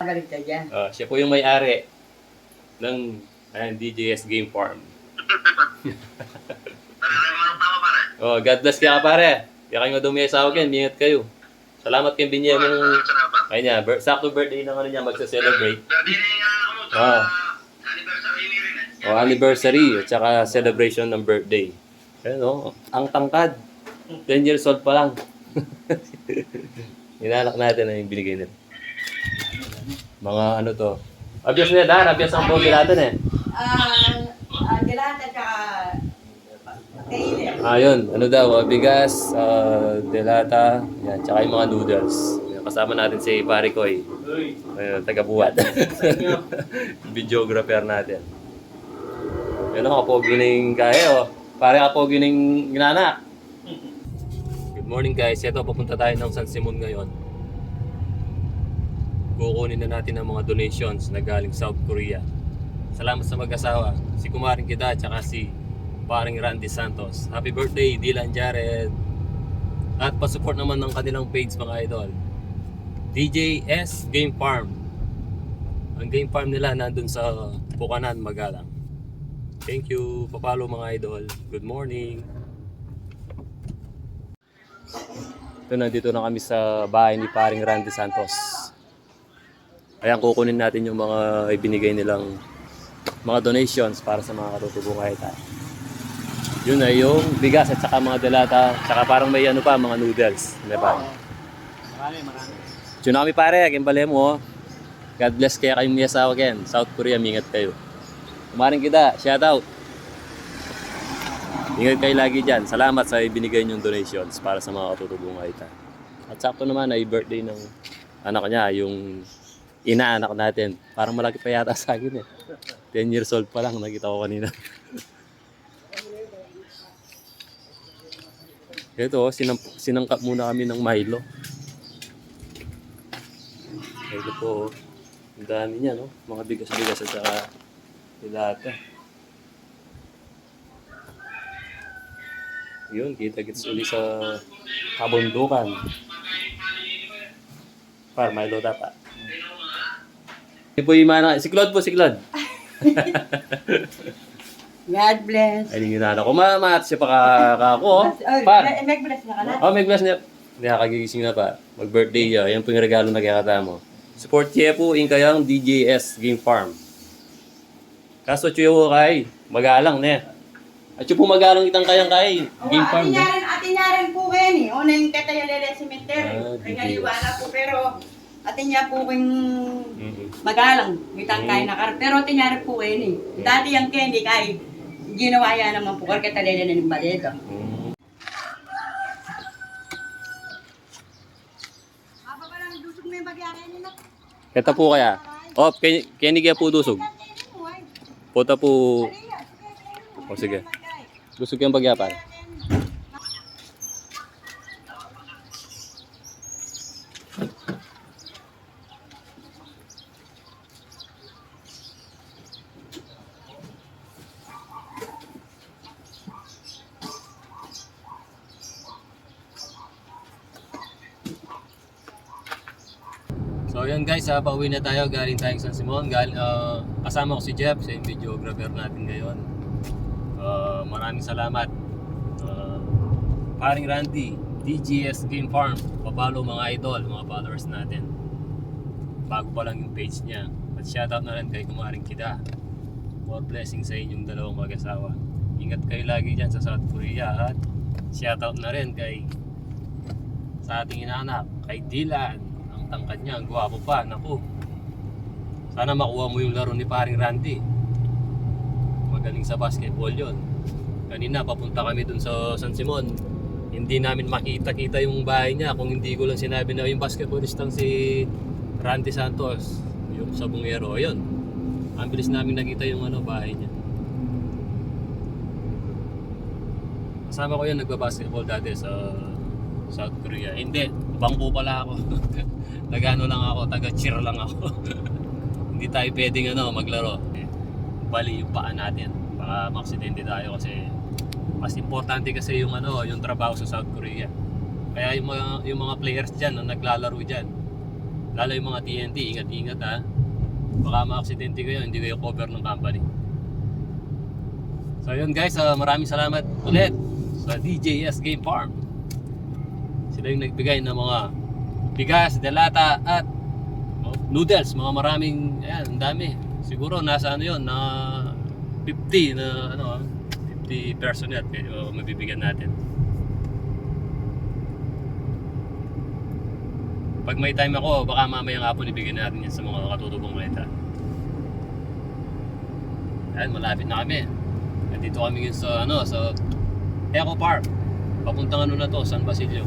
Magaling ka dyan. Siya po yung may-ari ng DJS Game Farm. God bless kaya pare. Kaya kayo madumi sa akin, ingat kayo. Salamat kay Binyem ng kanya. Sakto birthday ng ano niya magse-celebrate. Anniversary at saka celebration ng birthday. Ano, ang tangkad. 10 years old pa lang. Inalak natin na yung binigay nila. Mga ano to. Abiyas na yan, abiyas ang pogi natin eh. Dilata tsaka kaili. Ayun, ano daw, bigas, delata, yan, tsaka yung mga noodles. Yan, kasama natin si Pare Koy, taga-buhat. Videographer natin. Yan o, kapogi na yung kaya o. Pare kapogi na yung ginana. Good morning guys, ito papunta tayo ng San Simon ngayon. Kukunin na natin ang mga donations na galing South Korea. Salamat sa mag-asawa, si Kumaring Kida at saka si Paring Randy Santos. Happy birthday, Dylan Jared. At pa-support naman ng kanilang page mga idol. DJS Game Farm. Ang game farm nila nandun sa Bukanan, Magalang. Thank you, papalo mga idol. Good morning. Ito, nandito na kami sa bahay ni Paring Randy Santos. Ayan, kukunin natin yung mga ibinigay nilang mga donations para sa mga katutubong kahit. Yun ay yung bigas at saka mga delata, saka parang may ano pa, mga noodles. Diba? Marami. Yun na kami pare, kimbali mo. God bless kaya kayong miyasawa ken. South Korea, mingat kayo. Kumaring kita, shout out. Ingat kayo lagi dyan. Salamat sa ibinigay niyong donations para sa mga katutubong kahit. At sakto naman ay birthday ng anak niya, yung inaanak natin. Parang malaki pa yata sa akin eh. 10 years old pa lang, nakita ko kanina. Ito, sinangkap muna kami ng Milo. Ito po, ang dami niya, no? Mga bigas-bigas at saka dilata. Yun, kita-kits uli sa kabundukan. Par, Milo dapat. Ito po yung mana. Si Claude po, si Claude. God bless. Ay, hindi na ako. Mamat siya pa kako. Oh. Par. May bless na ka na. Oh, may glass niya. Hindi nakagigising na pa. Mag-birthday niya. Yan po yung regalo na kaya mo. Support niya po yung kayang DJS Game Farm. Kaso siya po kay magalang na. At siya po magalang itang kayang kay Game Farm. Atin niya rin po kayo ni. Una yung katayo lele cemetery. Nagaliwala po pero atin niya po kung magalang. Itang kaya na kar. Pero atin niya rin po kayo ni. Dati yung candy kay ginawa yan naman po kar katalele na ng balito. Kata po kaya. Oh, kaya kaya po dusog. Puta po. O sige. Dusog yung bagyapan. So yun guys, pauwi na tayo, galing tayong San Simon. Kasama ko si Jeff, siya yung videographer natin ngayon. Maraming salamat. Paring Randy, DJS Game Farm, papalo mga idol, mga followers natin. Bago pa lang yung page niya. At shoutout na rin kay Kumaring Kida. More blessings sa inyong dalawang mag-asawa. Ingat kayo lagi dyan sa South Korea. At shoutout na rin sa ating inaanak, kay Dylan. Tangkad niya, ang gwapo pa, naku. Sana makuha mo yung laro ni Paring Randy. Magaling sa basketball yon. Kanina papunta kami dun sa San Simon. Hindi namin makita-kita yung bahay niya kung hindi ko lang sinabi na yung basketballistang si Randy Santos, yung sa Bungero. Ayun. Ang bilis namin nakita yung bahay niya. Kasama ko yun, nagbabasketball dati sa South Korea. Hindi, bangko pala ako. Nagano lang ako, taga-cheer lang ako. Hindi tayo pwedeng maglaro. Bali yung paa natin. Baka maksidente tayo kasi mas importante kasi yung trabaho sa South Korea. Kaya yung mga players diyan na naglalaro diyan, Lalo yung mga TNT, ingat-ingat ha. Baka ma-aksidente kayo, hindi kayo cover ng company. So yun guys, maraming salamat ulit sa DJS Game Farm. Sila yung nagbigay ng mga bigas, delata at noodles, mga maraming, ayan, ang dami. Siguro nasa ano yun, na 50 na ano, 50 personnel medyo mabibigyan natin. Pag may time ako, baka mamayang hapon ibigyan natin yan sa mga katutubong malita. Ayan, malapit na kami. Dito kami sa ano, sa Eco Park. Papuntang ano na to, San Basilio.